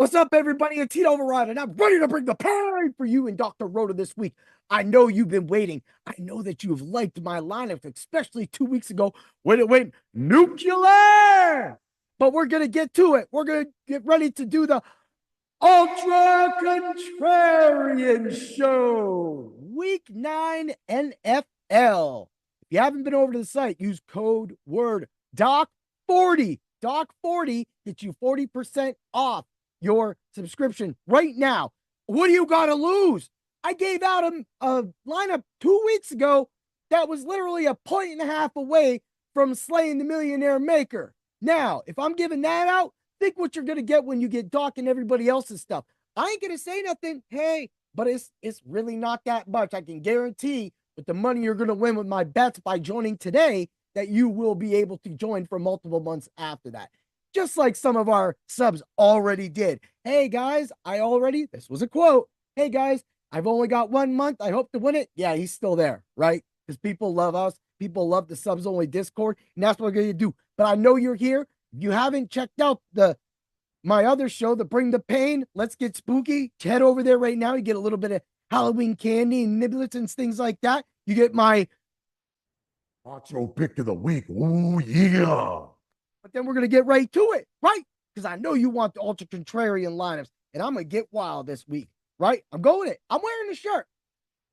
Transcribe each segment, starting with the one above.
What's up, everybody? It's Heat Override, and I'm ready to bring the pain for you and Dr. Rhoda this week. I know you've been waiting. I know that you have liked my lineup, especially 2 weeks ago when it went nuclear. But we're going to get to it. We're going to get ready to do the Ultra Contrarian Show, Week 9 NFL. If you haven't been over to the site, use code word DOC40. DOC40 gets you 40% off your subscription right now. What do you got to lose? I gave out a lineup 2 weeks ago that was literally a point and a half away from slaying the Millionaire Maker. Now, if I'm giving that out, think what you're going to get when you get Doc and everybody else's stuff. I ain't going to say nothing, hey, but it's really not that much. I can guarantee with the money you're going to win with my bets by joining today that you will be able to join for multiple months after that. Just like some of our subs already did. Hey guys, this was a quote. Hey guys, I've only got 1 month. I hope to win it. Yeah, he's still there, right? Because people love us. People love the subs only Discord, and that's what we're going to do. But I know you're here. If you haven't checked out my other show, the Bring the Pain, Let's Get Spooky, head over there right now. You get a little bit of Halloween candy and niblets and things like that. You get my Macho pick of the week. Ooh, yeah. But then we're going to get right to it, right? Because I know you want the Ultra Contrarian lineups, and I'm going to get wild this week, right? I'm going it. I'm wearing the shirt.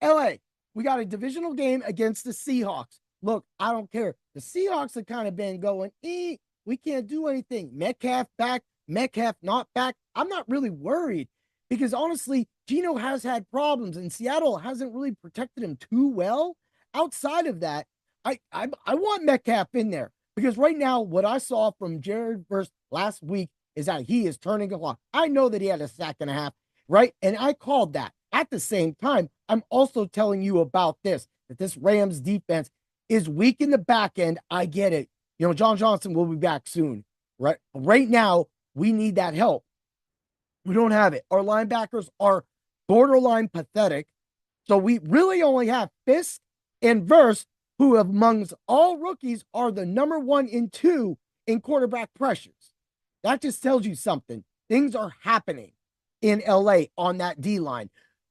LA, we got a divisional game against the Seahawks. Look, I don't care. The Seahawks have kind of been going, we can't do anything. Metcalf back, Metcalf not back. I'm not really worried because honestly, Geno has had problems and Seattle hasn't really protected him too well. Outside of that, I want Metcalf in there. Because right now, what I saw from Jared versus last week is that he is turning a clock. I know that he had a sack and a half, right? And I called that. At the same time, I'm also telling you about this, that this Rams defense is weak in the back end. I get it. You know, John Johnson will be back soon, right? Right now, we need that help. We don't have it. Our linebackers are borderline pathetic. So we really only have Fisk and Verse, who amongst all rookies are the number 1 and 2 in quarterback pressures. That just tells you something. Things are happening in LA on that D line.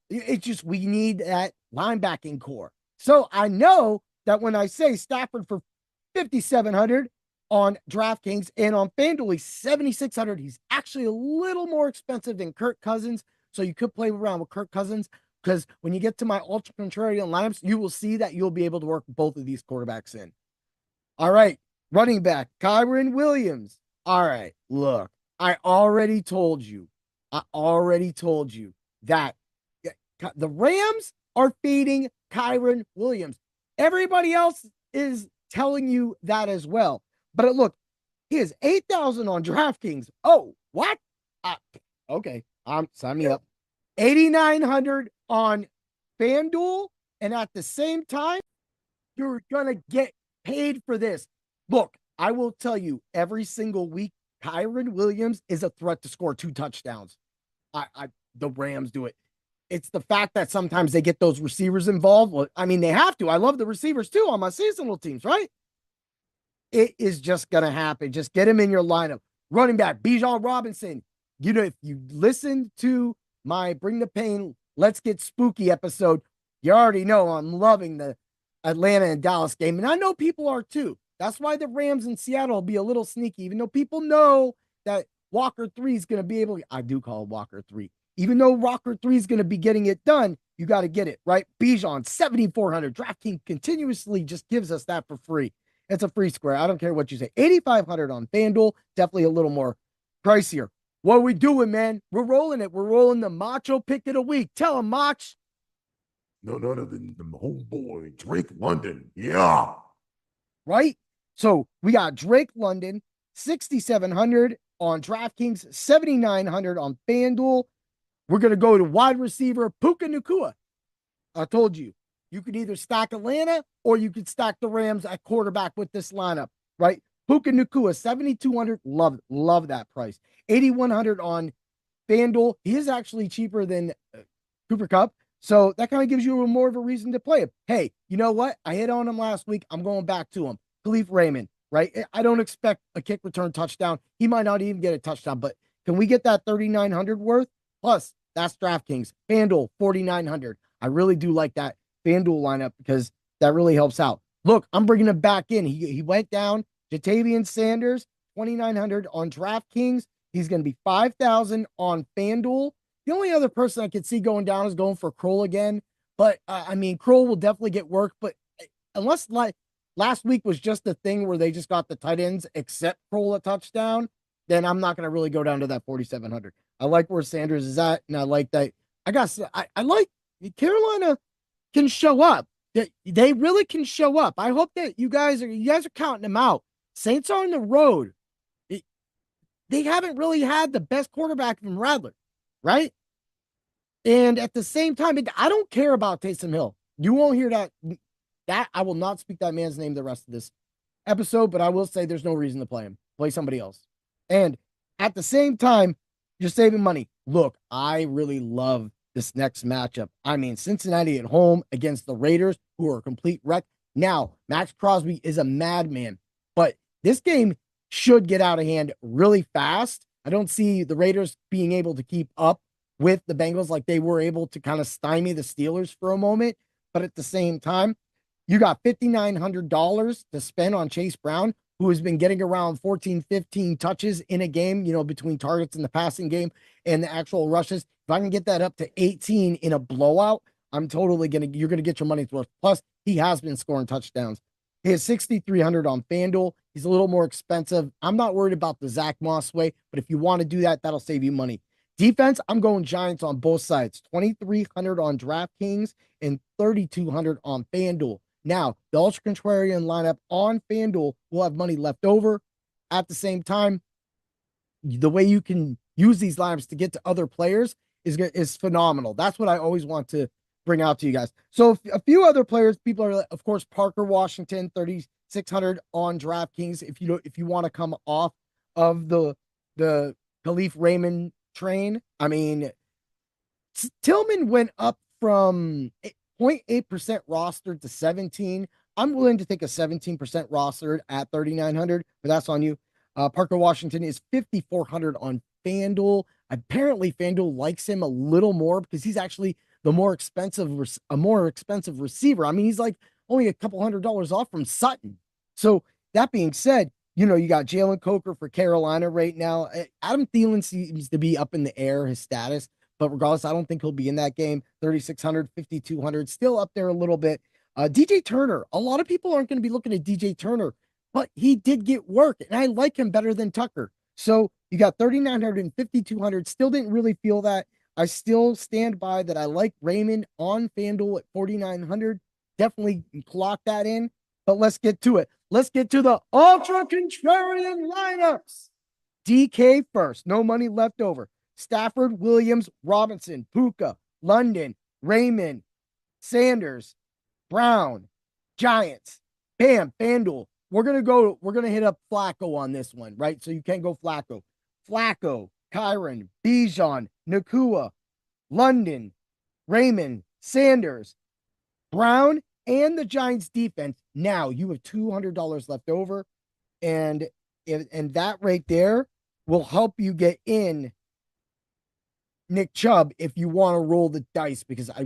It's just we need that linebacking core. So I know that when I say Stafford for 5,700 on DraftKings and on FanDuel, he's 7,600. He's actually a little more expensive than Kirk Cousins. So you could play around with Kirk Cousins. Because when you get to my Ultra Contrarian lineups, you will see that you'll be able to work both of these quarterbacks in. All right, running back, Kyren Williams. All right, look, I already told you that the Rams are feeding Kyren Williams. Everybody else is telling you that as well. But look, he is 8,000 on DraftKings. Oh, what? Okay, sign me up. 8,900 on FanDuel, and at the same time, you're going to get paid for this. Look, I will tell you, every single week, Kyren Williams is a threat to score 2 touchdowns. The Rams do it. It's the fact that sometimes they get those receivers involved. Well, I mean, they have to. I love the receivers too on my seasonal teams, right? It is just going to happen. Just get him in your lineup. Running back, Bijan Robinson. You know, if you listen to my Bring the Pain, Let's Get Spooky episode, you already know I'm loving the Atlanta and Dallas game. And I know people are too. That's why the Rams in Seattle will be a little sneaky, even though people know that Walker 3 is going to be able to, I do call Walker 3. Even though Walker 3 is going to be getting it done, you got to get it, right? Bijan, 7,400. DraftKings continuously just gives us that for free. It's a free square. I don't care what you say. 8,500 on FanDuel, definitely a little more pricier. What are we doing, man? We're rolling it. We're rolling the Macho pick of the week. Tell him, Mach. None other than the homeboy, Drake London. Yeah. Right? So we got Drake London, 6,700 on DraftKings, 7,900 on FanDuel. We're going to go to wide receiver Puka Nacua. I told you, you could either stack Atlanta or you could stack the Rams at quarterback with this lineup, right? Puka Nacua, 7,200. Love that price. 8,100 on FanDuel. He is actually cheaper than Cooper Kupp. So that kind of gives you more of a reason to play him. Hey, you know what? I hit on him last week. I'm going back to him. Kalif Raymond, right? I don't expect a kick return touchdown. He might not even get a touchdown, but Can we get that 3,900 worth? Plus, that's DraftKings. FanDuel, 4,900. I really do like that FanDuel lineup because that really helps out. Look, I'm bringing him back in. He went down. Jatavian Sanders, 2,900 on DraftKings. He's going to be 5,000 on FanDuel. The only other person I could see going down is going for Kroll again. But, I mean, Kroll will definitely get work. But unless last week was just the thing where they just got the tight ends except Kroll a touchdown, then I'm not going to really go down to that 4,700. I like where Sanders is at, and I like that. I like Carolina can show up. They really can show up. I hope that you guys are counting them out. Saints are on the road. They haven't really had the best quarterback from Radler, right? And at the same time, I don't care about Taysom Hill. You won't hear that I will not speak that man's name the rest of this episode, but I will say there's no reason to play him. Play somebody else. And at the same time, you're saving money. Look, I really love this next matchup. I mean, Cincinnati at home against the Raiders, who are a complete wreck. Now, Max Crosby is a madman, but this game should get out of hand really fast. I don't see the Raiders being able to keep up with the Bengals like they were able to kind of stymie the Steelers for a moment. But at the same time, you got $5,900 to spend on Chase Brown, who has been getting around 14, 15 touches in a game, between targets in the passing game and the actual rushes. If I can get that up to 18 in a blowout, you're going to get your money's worth. Plus, he has been scoring touchdowns. He has 6,300 on FanDuel. He's a little more expensive. I'm not worried about the Zach Moss way, but if you want to do that, that'll save you money. Defense, I'm going Giants on both sides. 2,300 on DraftKings and 3,200 on FanDuel. Now, the Ultra Contrarian lineup on FanDuel will have money left over. At the same time, the way you can use these lineups to get to other players is phenomenal. That's what I always want to bring out to you guys. So a few other players, people are, of course, Parker Washington, 3,600 on DraftKings. If you want to come off of the Kalif Raymond train, I mean, Tillman went up from 0.8% rostered to 17. I'm willing to take a 17% rostered at 3,900, but that's on you. Parker Washington is 5,400 on FanDuel. Apparently, FanDuel likes him a little more because he's actually a more expensive receiver. I mean, he's like only a couple $100 off from Sutton. So that being said, you got Jalen Coker for Carolina right now. Adam Thielen seems to be up in the air, his status. But regardless, I don't think he'll be in that game. 3,600, 5,200, still up there a little bit. DJ Turner, a lot of people aren't going to be looking at DJ Turner, but he did get work, and I like him better than Tucker. So you got 3,900 and 5,200. Still didn't really feel that. I still stand by that. I like Raymond on FanDuel at 4,900. Definitely clock that in, but let's get to it. Let's get to the Ultra Contrarian lineups. DK first, no money left over. Stafford, Williams, Robinson, Puka, London, Raymond, Sanders, Brown, Giants, bam, FanDuel. We're going to hit up Flacco on this one, right? So you can't go Flacco. Flacco, Kyron, Bijan, Nakua, London, Raymond, Sanders, Brown, and the Giants defense. Now you have $200 left over. And that right there will help you get in Nick Chubb if you want to roll the dice, because I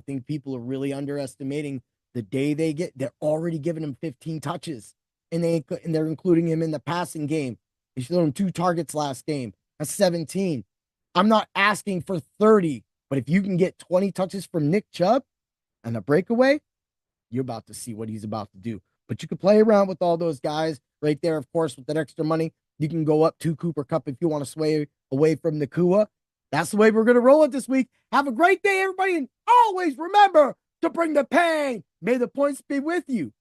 think people are really underestimating the day they're already giving him 15 touches and they're including him in the passing game. They showed him 2 targets last game. That's 17. I'm not asking for 30, but if you can get 20 touches from Nick Chubb and a breakaway, you're about to see what he's about to do. But you can play around with all those guys right there. Of course, with that extra money, you can go up to Cooper Kupp if you want to sway away from Nakua. That's the way we're going to roll it this week. Have a great day, everybody. And always remember to bring the pain. May the points be with you.